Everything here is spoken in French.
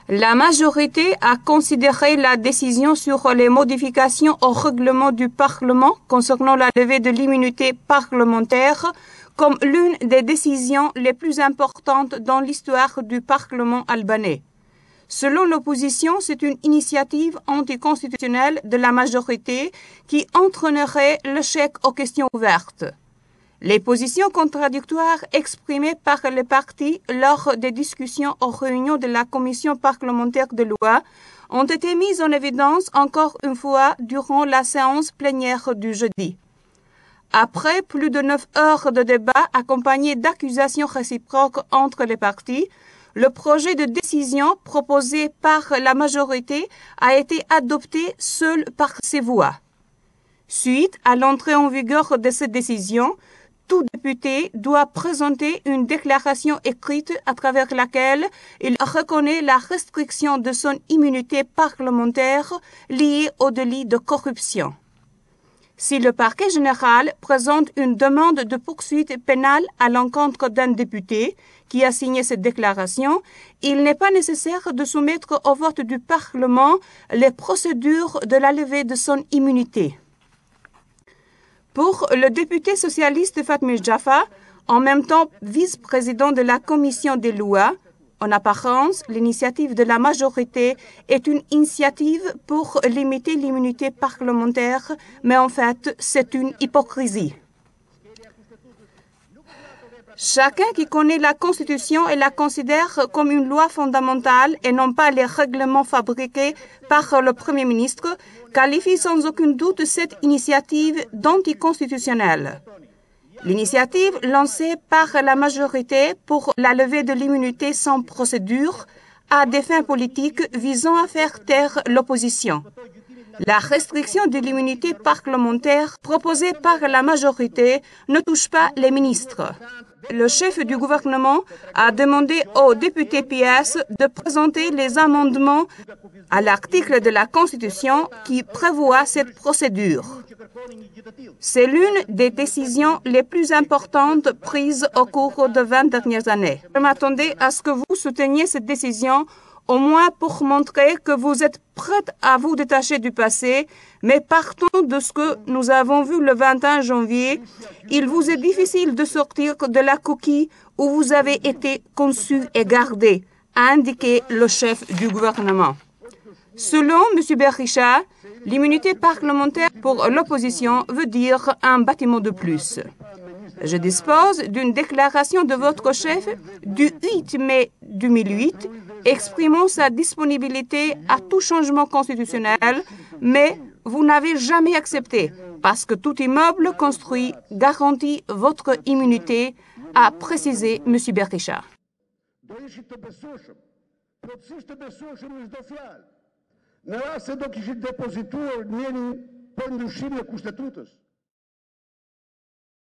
La majorité a considéré la décision sur les modifications au règlement du Parlement concernant la levée de l'immunité parlementaire comme l'une des décisions les plus importantes dans l'histoire du Parlement albanais. Selon l'opposition, c'est une initiative anticonstitutionnelle de la majorité qui entraînerait l'échec aux questions ouvertes. Les positions contradictoires exprimées par les partis lors des discussions aux réunions de la commission parlementaire de loi ont été mises en évidence encore une fois durant la séance plénière du jeudi. Après plus de 9 heures de débat accompagnés d'accusations réciproques entre les partis, le projet de décision proposé par la majorité a été adopté seul par ses voix. Suite à l'entrée en vigueur de cette décision, tout député doit présenter une déclaration écrite à travers laquelle il reconnaît la restriction de son immunité parlementaire liée au délit de corruption. Si le parquet général présente une demande de poursuite pénale à l'encontre d'un député qui a signé cette déclaration, il n'est pas nécessaire de soumettre au vote du Parlement les procédures de la levée de son immunité. Pour le député socialiste Fatmir Jaffa, en même temps vice-président de la commission des lois, en apparence, l'initiative de la majorité est une initiative pour limiter l'immunité parlementaire, mais en fait, c'est une hypocrisie. Chacun qui connaît la Constitution et la considère comme une loi fondamentale et non pas les règlements fabriqués par le Premier ministre qualifie sans aucun doute cette initiative d'anticonstitutionnelle. L'initiative lancée par la majorité pour la levée de l'immunité sans procédure a des fins politiques visant à faire taire l'opposition. La restriction de l'immunité parlementaire proposée par la majorité ne touche pas les ministres. Le chef du gouvernement a demandé au député PS de présenter les amendements à l'article de la Constitution qui prévoit cette procédure. C'est l'une des décisions les plus importantes prises au cours de 20 dernières années. Je m'attendais à ce que vous souteniez cette décision, au moins pour montrer que vous êtes prête à vous détacher du passé, mais partant de ce que nous avons vu le 21 janvier, il vous est difficile de sortir de la coquille où vous avez été conçu et gardé, a indiqué le chef du gouvernement. Selon M. Berisha, l'immunité parlementaire pour l'opposition veut dire un bâtiment de plus. Je dispose d'une déclaration de votre chef du 8 mai 2008 exprimant sa disponibilité à tout changement constitutionnel, mais vous n'avez jamais accepté parce que tout immeuble construit garantit votre immunité, a précisé M. Berisha. Në rast se do kishit depozituar njëri për ndryshimin e kushtetutës,